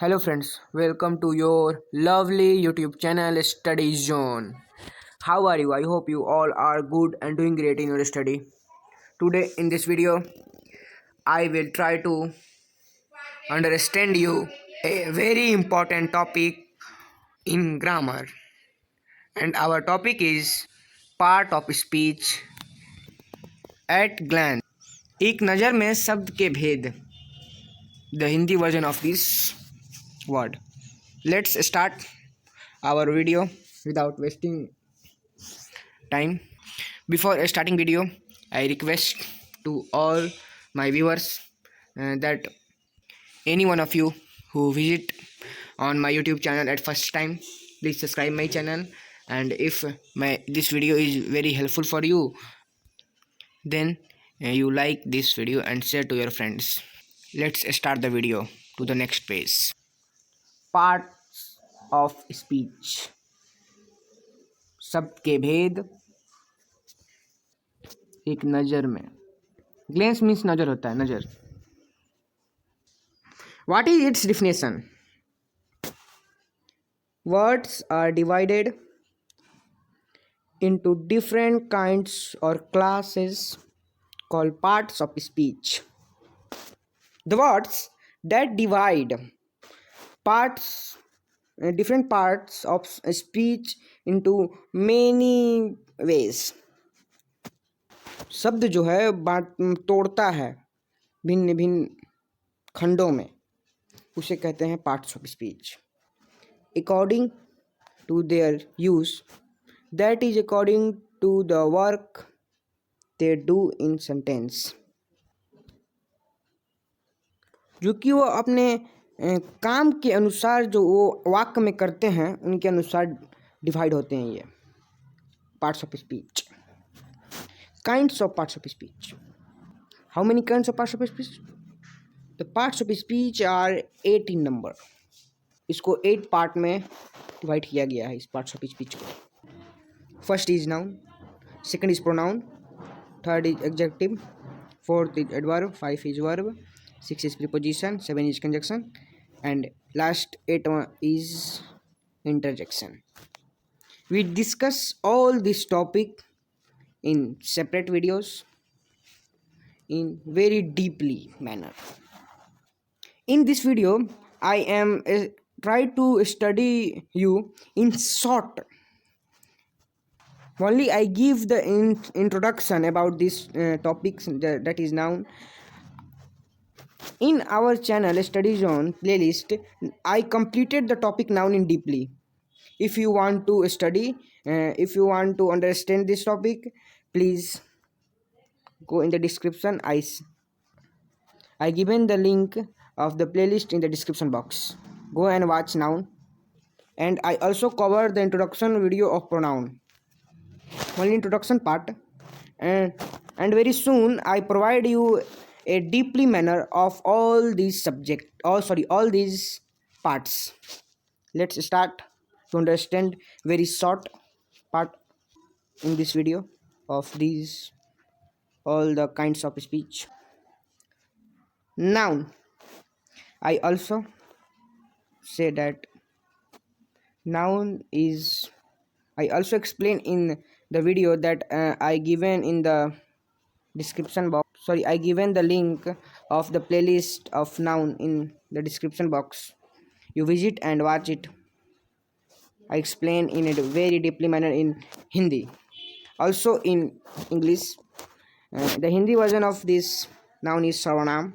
Hello friends, welcome to your lovely YouTube channel Study Zone. How are you? I hope you all are good and doing great in your study. Today in this video, I will try to understand you a very important topic in grammar, and our topic is part of speech at glance. एक नज़र में शब्द के भेद, the Hindi version of this word. Let's start our video without wasting time. Before starting video, I request to all my viewers that any one of you who visit on my YouTube channel at first time, please subscribe my channel, and if this video is very helpful for you, then you like this video and share to your friends. Let's start the video to the next page. Parts of speech. शब्द के भेद एक नज़र में. Glens means नज़र होता है, नज़र. What is its definition? Words are divided into different kinds or classes called parts of speech. The words that divide different parts of speech into many ways. शब्द जो है तोड़ता है भिन्न भिन्न खंडों में, उसे कहते हैं parts of speech. According to their use, that is according to the work they do in sentence. जो कि वो अपने काम के अनुसार जो वो वाक्य में करते हैं उनके अनुसार डिवाइड होते हैं ये parts of speech. Kinds of parts of speech. How many kinds of parts of speech? The parts of speech are 8 in number. इसको 8 पार्ट में डिवाइड किया गया है इस पार्ट्स ऑफ स्पीच को. First is noun, second is pronoun, third is adjective, fourth is adverb, 5 is verb, 6 is preposition, 7 is conjunction, and last 8 is interjection. We discuss all this topic in separate videos in very deeply manner. In this video, I am try to study you in short. Only I give the introduction about this topics that is noun. In our channel Study Zone playlist, I completed the topic noun in deeply. If you want to study, if you want to understand this topic, please go in the description. I given the link of the playlist in the description box. Go and watch noun. And I also cover the introduction video of pronoun, only introduction part, and very soon I provide you a deeply manner of all these all these parts. Let's start to understand very short part in this video of these all the kinds of speech. Noun. I also say that noun is, I also explain in the video that I given in the description box. I given the link of the playlist of noun in the description box. You visit and watch it. I explain in a very deeply manner in Hindi, also in English. The Hindi version of this noun is sarvanam.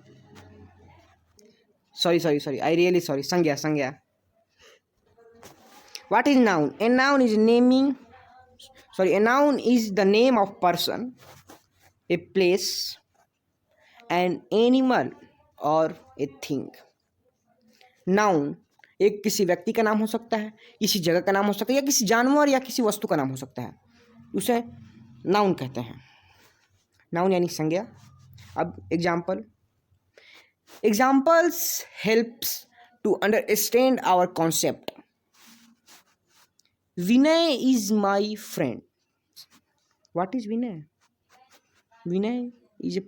Sorry, I really sorry. Sangya. What is noun? A noun is a noun is the name of person, a place, an animal or a thing. Noun एक किसी व्यक्ति का नाम हो सकता है, किसी जगह का नाम हो सकता है, या किसी जानवर या किसी वस्तु का नाम हो सकता है. उसे नाउन कहते हैं. नाउन यानी संज्ञा. अब examples helps to understand our concept. Vinay is my friend. What is Vinay? Vinay is a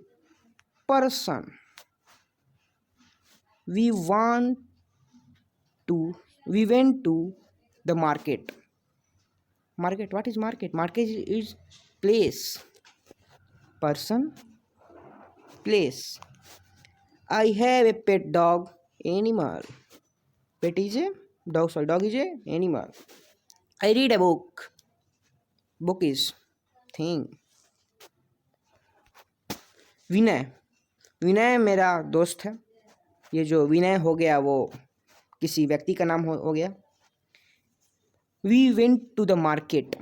person. We want to we went to the market. Market, what is market? Market is place, person, place. I have a pet dog, animal. Pet is a dog, sorry, dog is a animal. I read a book. Book is thing. विनय, विनय मेरा दोस्त है. ये जो विनय हो गया वो किसी व्यक्ति का नाम हो गया. We went to the market,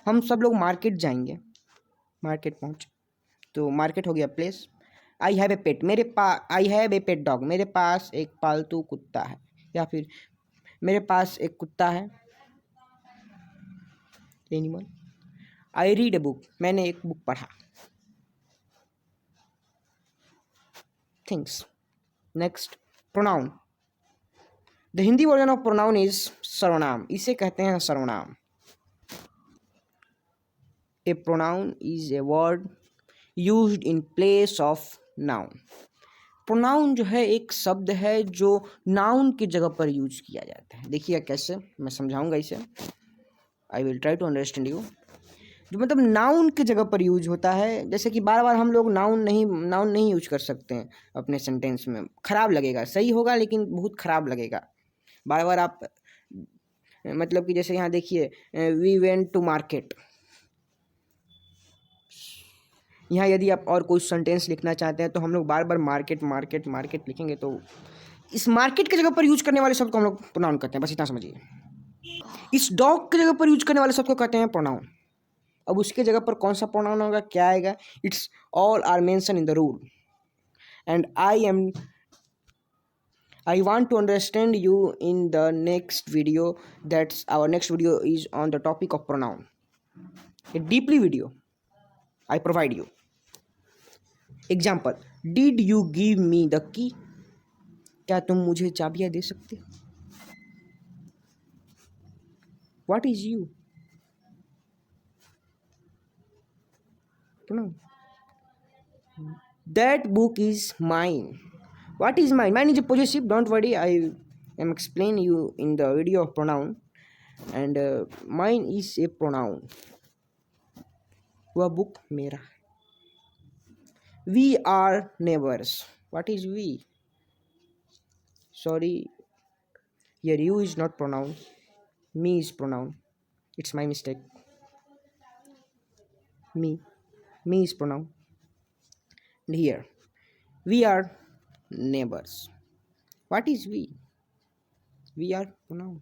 हम सब लोग मार्केट जाएंगे. मार्केट पहुंच, तो मार्केट हो गया प्लेस. आई हैव ए पेट, मेरे पास I have a pet dog, मेरे पास एक पालतू कुत्ता है. या फिर मेरे पास एक कुत्ता है, animal. I read a book, मैंने एक बुक पढ़ा. Things. Next, pronoun. The Hindi version of pronoun is सर्वनाम. इसे कहते हैं सर्वनाम. A pronoun is a word used in place of noun. Pronoun जो है एक शब्द है जो नाउन की जगह पर यूज किया जाता है. देखिए कैसे, मैं समझाऊंगा इसे. I will try to understand you. जो मतलब नाउन की जगह पर यूज होता है. जैसे कि बार बार हम लोग नाउन नहीं यूज कर सकते हैं अपने सेंटेंस में. खराब लगेगा, सही होगा लेकिन बहुत खराब लगेगा. बार बार आप मतलब कि जैसे यहाँ देखिए, वी वेंट टू मार्केट. यहाँ यदि आप और कोई सेंटेंस लिखना चाहते हैं तो हम लोग बार बार मार्केट मार्केट मार्केट लिखेंगे, तो इस मार्केट की जगह पर यूज करने वाले शब्द को हम लोग प्रोनाउन कहते हैं. बस इतना समझिए. इस डॉग की जगह पर यूज करने वाले शब्द को कहते हैं प्रोनाउन. अब उसके जगह पर कौन सा प्रोनाउन होगा, क्या आएगा? It's all are mention in the rule. And I want to understand you in the next video. That's our next video is on the topic of pronoun. A deeply video I provide you. Example, did you give me the key? क्या तुम मुझे चाबियां दे सकते? What is you? Pronoun. That book is mine. What is mine? Mine is a possessive. Don't worry, I am explaining you in the video of pronoun. And mine is a pronoun. वह book मेरा. We are neighbors. What is we? Sorry, here you is not pronoun. Me is pronoun. It's my mistake. Me is pronoun. And here, we are neighbors. What is we? We are pronoun.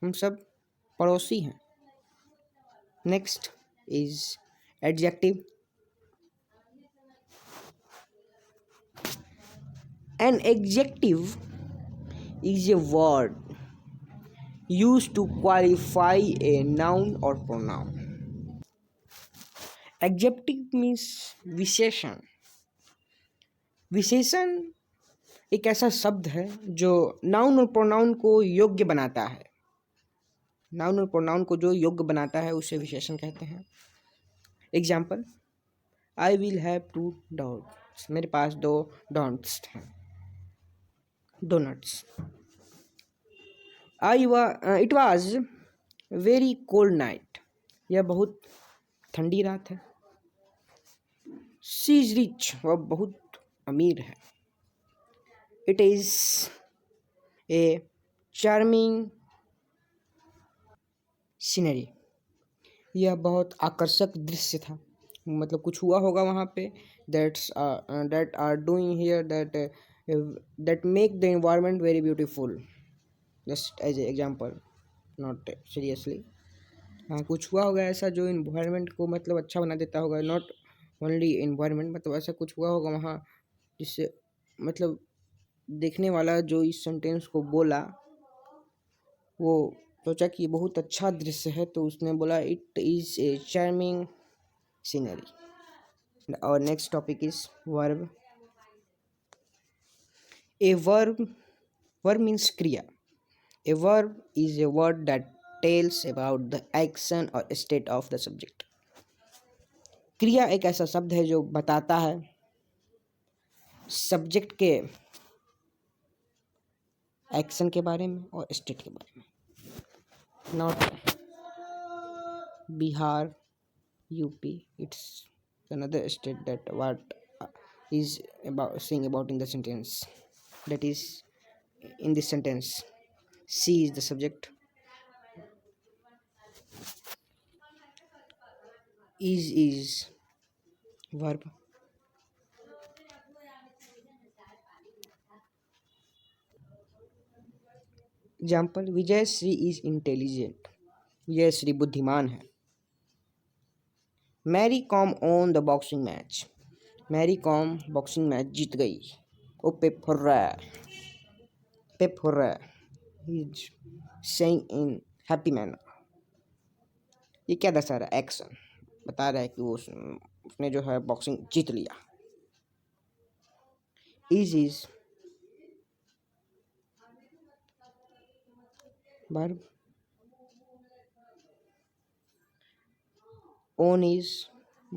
हम सब पड़ोसी हैं. Next is adjective. An adjective is a word used to qualify a noun or pronoun. Adjective means विशेषण. विशेषण एक ऐसा शब्द है जो नाउन और प्रोनाउन को योग्य बनाता है. नाउन और प्रोनाउन को जो योग्य बनाता है उसे विशेषण कहते हैं. Example, I will have 2 donuts. मेरे पास 2 डोनट्स हैं. Donuts. It was very cold night. यह बहुत ठंडी रात है. She is rich. वह बहुत अमीर है. It is a charming scenery. यह बहुत आकर्षक दृश्य था. मतलब कुछ हुआ होगा वहाँ पे. That are doing here that make the environment very beautiful. Just as a example, not seriously. हाँ, कुछ हुआ होगा ऐसा जो इन्वायरमेंट को मतलब अच्छा बना देता होगा. नॉट ओनली इन्वायरमेंट, मतलब ऐसा कुछ हुआ होगा वहाँ जिससे मतलब देखने वाला जो इस सेंटेंस को बोला वो सोचा कि बहुत अच्छा दृश्य है, तो उसने बोला it is a charming scenery. और next topic is verb. A verb means क्रिया. A verb is a word that tells about the action और स्टेट ऑफ द सब्जेक्ट. क्रिया एक ऐसा शब्द है जो बताता है सब्जेक्ट के एक्शन के बारे में और स्टेट के बारे में। Not Bihar, UP, it's another state that what is about saying about in the sentence. That is, in this sentence, C is the subject, is verb. Example, Vijay Shri is intelligent, Vijay Shri बुद्धिमान है। Mary Kom won the boxing match, Mary Kom boxing match जीत गई। ओ पेप हो रहा है, पेप हो रहा है, is saying in happy manner. ये क्या दर्शा रहा है? एक्शन बता रहा है कि वो उसने जो है बॉक्सिंग जीत लिया। Is verb, own is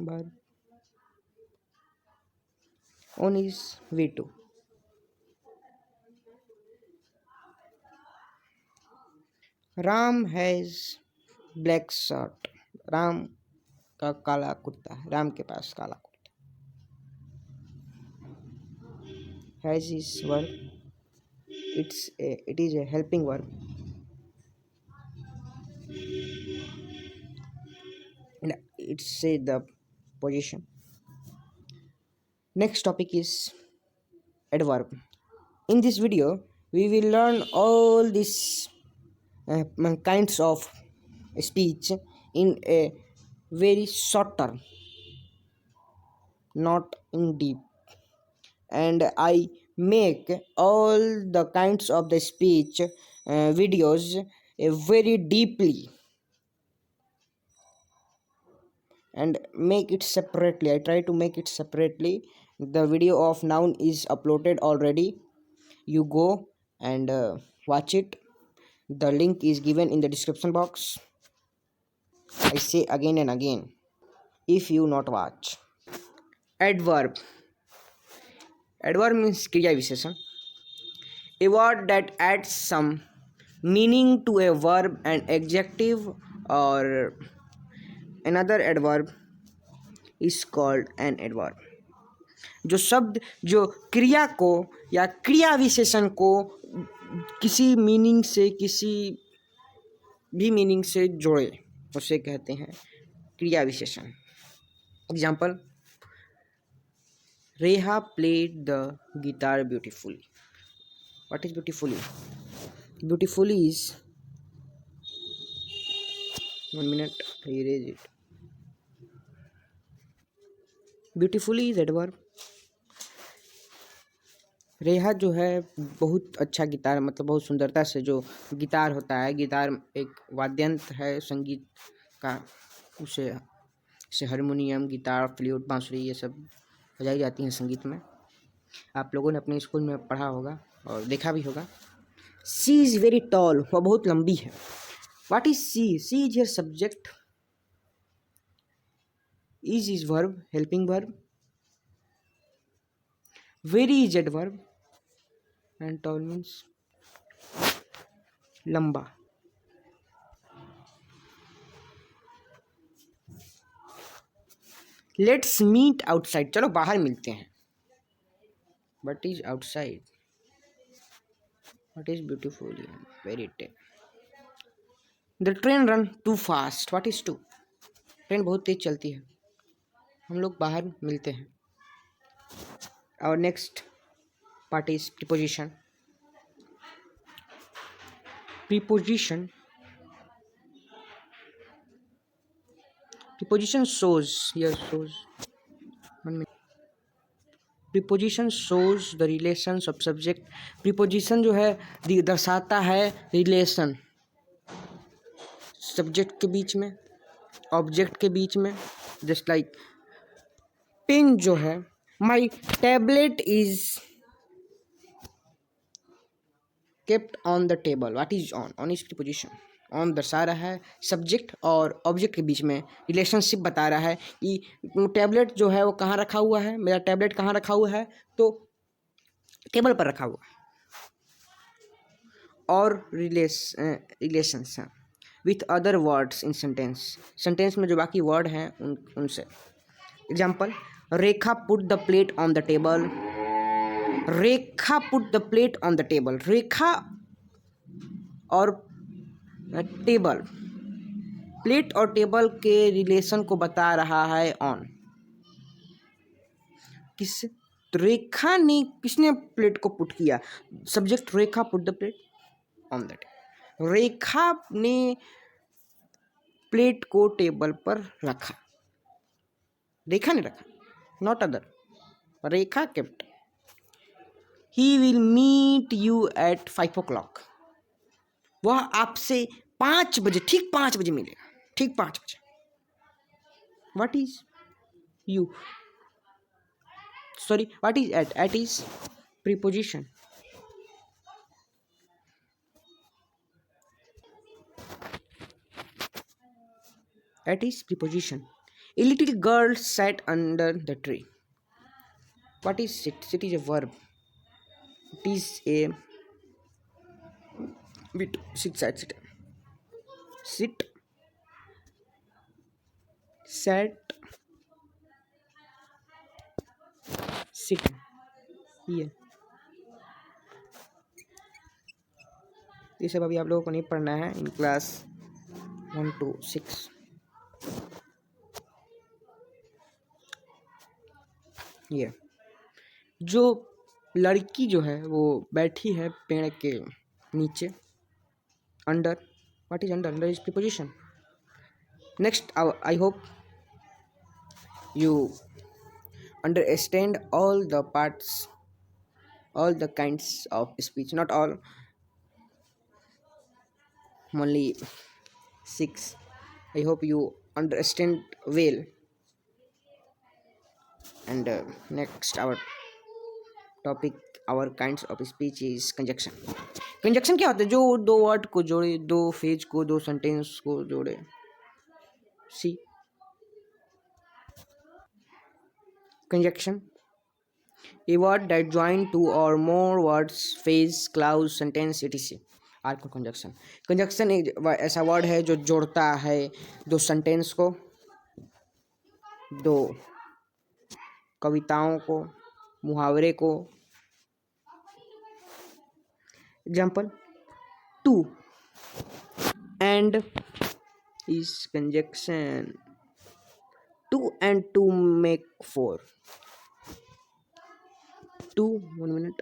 verb, own is V2. Ram has black shirt, Ram का काला कुर्ता है, राम के पास काला kurta. Has is verb, it is a helping verb, and it say the position. Next topic is adverb. In this video we will learn all these kinds of speech in a very short term, not in deep, and I make all the kinds of the speech videos very deeply and make it separately. I try to make it separately. The video of noun is uploaded already, you go and watch it. The link is given in the description box. I say again and again, if you not watch. Adverb. Adverb means kriya visheshan, a word that adds some meaning to a verb and adjective or another adverb is called an adverb. जो शब्द जो क्रिया को या क्रिया विशेषण को किसी मीनिंग से किसी भी मीनिंग से जोड़े उसे कहते हैं क्रिया विशेषण। Example, Reha played the guitar beautifully. What is beautifully? Beautifully is, 1 minute, I erase it. Beautifully is adverb. Reha जो है बहुत अच्छा गिटार, मतलब बहुत सुंदरता से जो गिटार होता है, गिटार एक वाद्यंत्र है संगीत का, उसे हारमोनियम, गिटार, फ्लूट, बांसुरी ये सब बजाई जाती हैं संगीत में। आप लोगों ने अपने स्कूल में पढ़ा होगा और देखा भी होगा। सी इज़ वेरी टॉल, वह बहुत लंबी है। What is she? She is your subject, is verb, helping verb, very is adverb, and tall means लंबा। लेट्स मीट आउटसाइड, चलो बाहर मिलते हैं। What is outside? What is beautiful? Very tame. The train run too fast. What is too? Train बहुत तेज चलती है। हम लोग बाहर मिलते हैं। और next part is preposition. Preposition shows, here shows, 1 minute. Preposition shows the relations of subject. Preposition जो है दर्शाता है रिलेशन सब्जेक्ट के बीच में, ऑब्जेक्ट के बीच में। जस्ट लाइक पेन जो है, my tablet is kept on the table. What is on? On is preposition. On दर्शा रहा है सब्जेक्ट और ऑब्जेक्ट के बीच में रिलेशनशिप बता रहा है कि टैबलेट जो है वो कहाँ रखा हुआ है, मेरा टैबलेट कहाँ रखा हुआ है, तो टेबल पर रखा हुआ है। और रिलेशंस हैं with other words in sentence में जो बाकी वर्ड हैं उनसे। Example, Rekha put the plate on the table. Rekha put the plate on the table. Rekha और टेबल, प्लेट और टेबल के रिलेशन को बता रहा है ऑन। किस रेखा ने, किसने प्लेट को पुट किया? Subject Rekha put the plate on the table. Rekha ने प्लेट को टेबल पर रखा। रेखा ने रखा, not other. Rekha kept. He will meet you at 5 o'clock। वह आपसे 5 बजे, ठीक 5 बजे मिलेगा, ठीक 5 बजे। What is you, sorry what is at? At is preposition. At is preposition. A little girl sat under the tree. What is sit? Sit is a verb. It is a bit. Sit, sat, sit. Sit, sat, sit. Here. ये सब अभी आप लोगों को नहीं पढ़ना है in class 1 to 6। ये जो लड़की जो है वो बैठी है पेड़ के नीचे। Under, what is under? Under is preposition. Next, I hope you understand all the parts, all the kinds of speech, not all, only 6. I hope you understand well. And next our topic, our kinds of speech is conjunction. Conjunction क्या होता है? जो दो word को जोड़े, दो phase को, दो सेंटेंस को जोड़े। सी conjunction, a word that join two or more words, phrase, clause, sentence, etc. आर को कंजक्शन। कंजक्शन एक ऐसा वर्ड है जो जोड़ता है दो सेंटेंस को, दो कविताओं को, मुहावरे को। Example, two and is conjunction. 2 and 2 make 4. 2, 1 minute.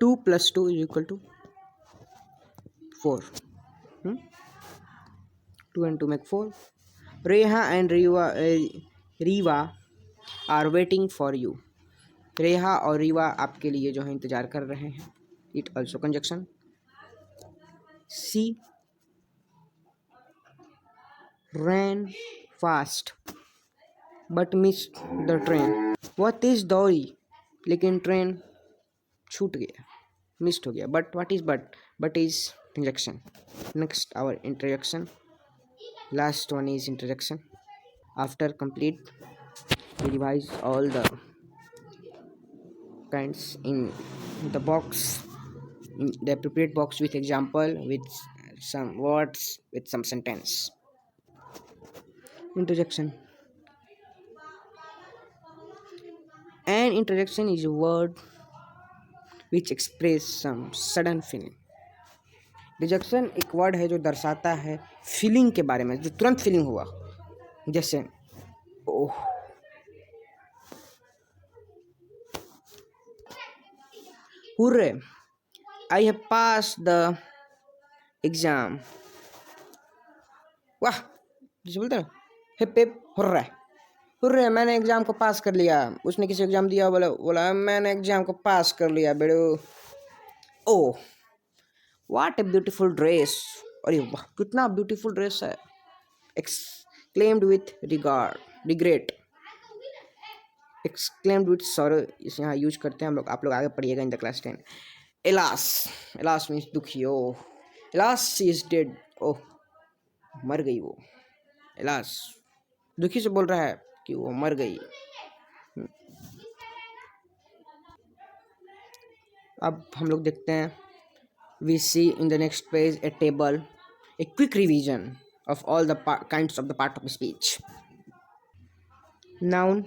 2 plus 2 is equal to 4. 2 and 2 make 4. Reha and Riva are waiting for you. रेहा और रीवा आपके लिए जो है इंतजार कर रहे हैं। It also conjunction. She ran fast but missed the train. वह तेज दौड़ी लेकिन ट्रेन छूट गया, मिस्ड हो गया। But what is but? But is interjection. Next our interjection, last one is interjection. After complete we revise all the kinds in the box, in the appropriate box, with example, with some words, with some sentence. Interjection. An interjection is a word which express some sudden feeling. Rejection एक word है जो दर्शाता है feeling के बारे में, जो तुरंत फीलिंग हुआ। जैसे oh, hooray, I have pass the exam. वाह, जैसे बोलते हैं हिप हिप हुर्रे, हुर्रे मैंने एग्जाम को पास कर लिया। उसने किसी एग्जाम दिया, बोला मैंने एग्जाम को पास कर लिया बेड़ो। ओह, व्हाट ए ब्यूटीफुल ड्रेस। अरे वाह, कितना ब्यूटीफुल ड्रेस है। Exclaimed with regret, exclaimed with sorrow, इसे यहाँ यूज करते हैं हम लोग। आप लोग आगे पढ़िएगा in the class 10। Alas, alas means दुखी। ओह, एलास शी इज डेड। ओह, मर गई वो। एलास दुखी से बोल रहा है कि वो मर गई। अब हम लोग देखते हैं, we see in the next page a table, a quick revision of all the kinds of the part of speech. Noun,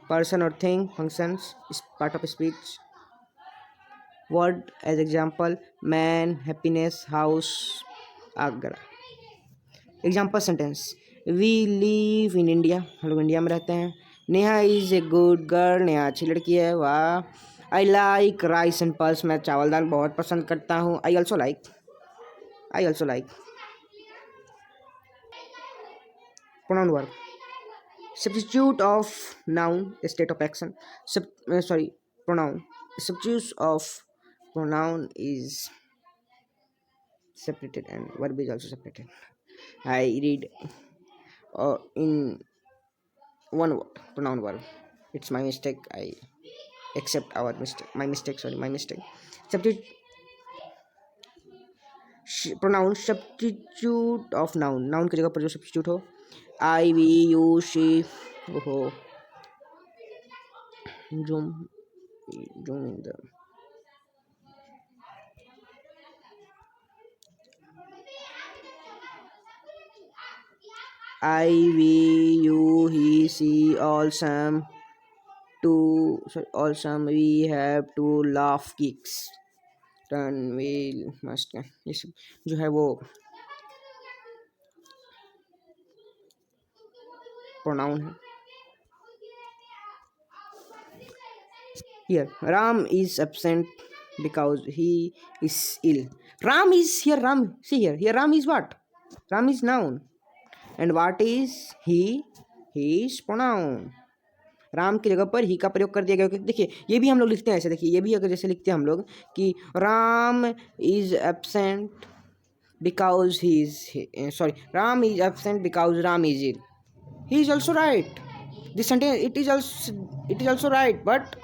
person or thing, functions is part of speech. Word as example, man, happiness, house, Agra. Example sentence, we live in India, हम लोग India में रहते हैं. Neha is a good girl, Neha अच्छी लड़की है. वाह. I like rice and pulse, मैं चावल दाल बहुत पसंद करता हूँ. I also like. Pronoun verb, substitute of noun, state of action. Pronoun, substitute of pronoun is separated and verb is also separated. I read in one word, pronoun verb. It's my mistake. I accept our mistake. My mistake. Substitute pronoun, substitute of noun. Noun की जगह पर जो substitute हो. I, we, you, she. ओहो. Zoom in the. I, we, you, he, she, all, some, we have to laugh, kicks, turn, will, must, ये सब जो है वो प्रोनाउन है. Here, Ram is absent because he is ill. Ram is here. See here. Here, Ram is what? Ram is noun. And what is he? He is pronoun. Ram की जगह पर ही का प्रयोग कर दिया गया. देखिए ये भी हम लोग लिखते हैं ऐसे. देखिए ये भी अगर जैसे लिखते हैं हम लोग कि Ram is absent because he is Ram is absent because Ram is ill. He is also right. This sentence it is also right, but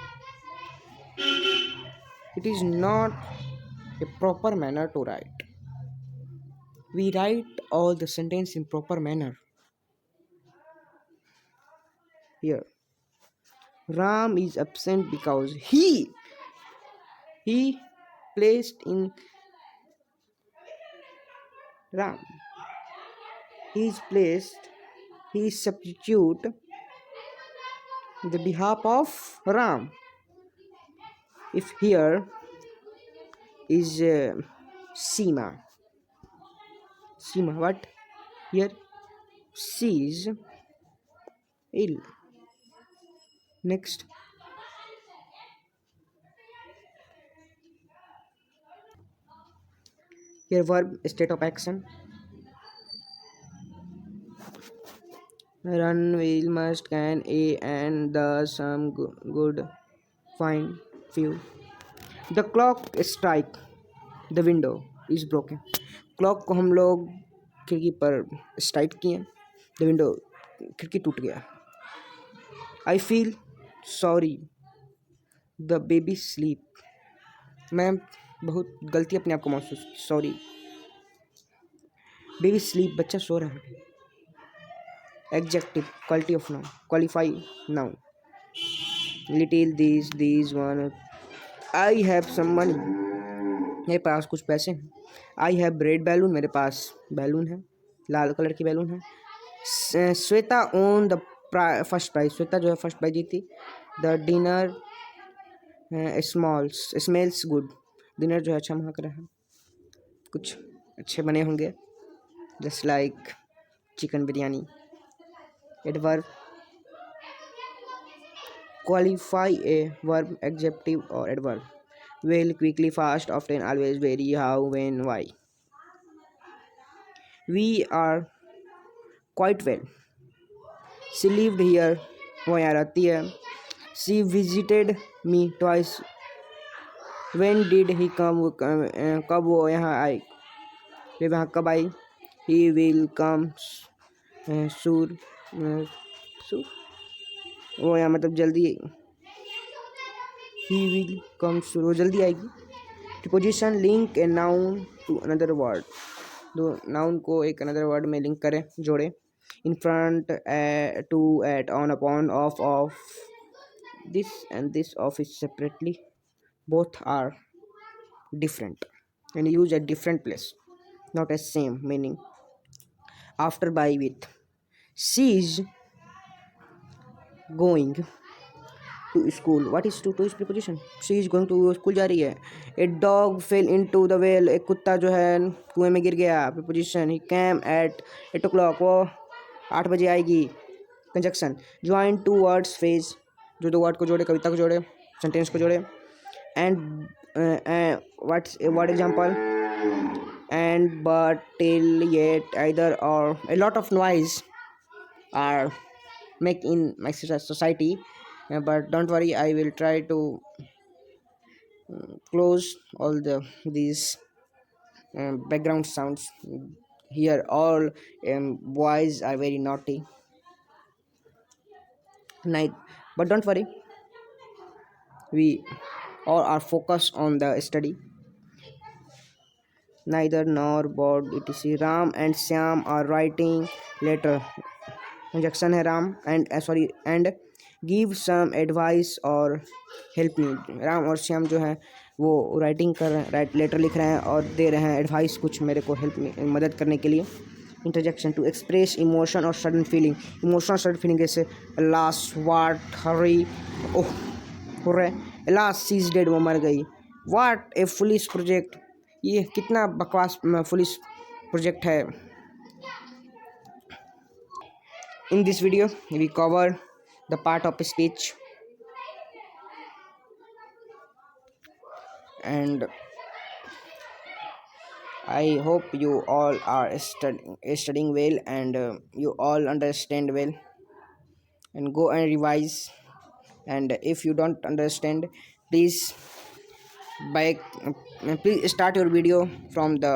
it is not a proper manner to write. We write all the sentence in proper manner. Here, Ram is absent because he placed in Ram. He substitute the behalf of Ram. If here is Seema, what? Here she is ill. Next, here verb, state of action. Run, will, must, can, a, and the, some, good, fine, few. The clock strike, the window is broken. Clock को हम लोग खिड़की पर strike किए, the window, खिड़की टूट गया. I feel sorry, the baby sleep, मैं बहुत गलती अपने आप को महसूस. सॉरी, बेबी स्लीप, बच्चा सो रहा है. Adjective, quality of noun, qualify noun. Little, this one. I have some money, मेरे पास कुछ पैसे हैं. आई हैव रेड बैलून, मेरे पास बैलून है, लाल कलर की बैलून है. Shweta won the first prize, Shweta जो है फर्स्ट प्राइज जीती. The dinner smells good, dinner जो है अच्छा महक रहा है, कुछ अच्छे बने होंगे. Just like chicken biryani. Adverb, qualify a verb, adjective or adverb. Well, quickly, fast, often, always, very, how, when, why. We are quite well. She lived here, वो यहाँ रहती है. She visited me twice. When did he come? कब वो यहाँ आई, वे वहाँ कब आई. He will come soon. वो यहाँ मतलब जल्दी. He will come soon, वो जल्दी आएगी. Preposition, link a noun to another word, दो नाउन को एक अनदर वर्ड में लिंक करें, जोड़ें. In front, to, at, on, upon, of. This and this of is separately, both are different and used at different place, not as same meaning. After by with, she is going to school. What is to is preposition. She is going to school जा रही है. A dog fell into the well. एक कुत्ता जो है कुएं में गिर गया. Preposition. He came at 8 o'clock. वो 8 बजे आएगी. Conjunction. Join two words phrase. जो दो वर्ड को जोड़े, कविता को जोड़े, सेंटेंस को जोड़े. And what's a word example? And, but, till, yet, either, or. A lot of noise are make in my society, but don't worry, I will try to close all these background sounds. Here all boys are very naughty night, but don't worry, we all are focused on the study. Neither nor bored etc. Ram and Syam are writing letter. Conjunction है Ram and give some advice or help me. Ram और श्याम जो है वो writing कर रहे हैं, letter लिख रहे हैं और दे रहे हैं एडवाइस कुछ मेरे को हेल्प में मदद करने के लिए. इंटरजेक्शन टू एक्सप्रेस इमोशन और sudden feeling. Emotion sudden feeling जैसे लास्ट वाट हरी ओह हो रहा है. लास्ट सी इज डेड वो मर गई. वाट ए फुलिश प्रोजेक्ट. ये कितना बकवास फुलिश प्रोजेक्ट है. In this video, we cover the part of speech, and I hope you all are studying well and you all understand well, and go and revise. And if you don't understand, please please start your video from the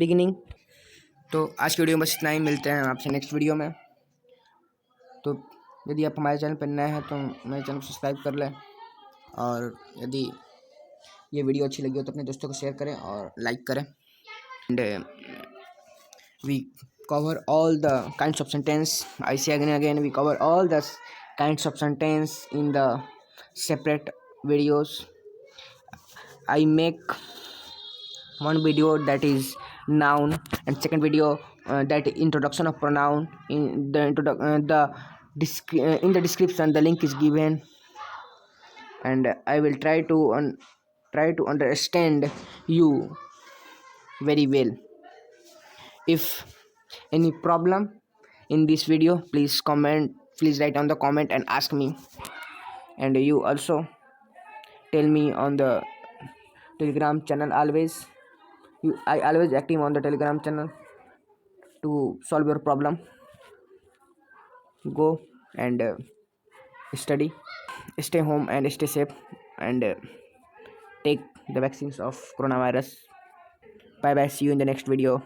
beginning. तो आज की video में बस इतना ही. मिलते हैं आपसे next video में. तो यदि आप हमारे चैनल पर नए हैं तो मेरे चैनल को सब्सक्राइब कर लें, और यदि ये वीडियो अच्छी लगी हो तो अपने दोस्तों को शेयर करें और लाइक करें. And we cover all the kinds of sentence. I say again we cover all the kinds of sentence in the separate videos. I make one video that is noun, and second video that introduction of pronoun. In the in the description the link is given, and I will try to understand you very well. If any problem in this video, please write on the comment and ask me. And you also tell me on the Telegram channel. I always active on the Telegram channel to solve your problem. Go and study, stay home and stay safe, and take the vaccines of coronavirus. Bye bye, see you in the next video.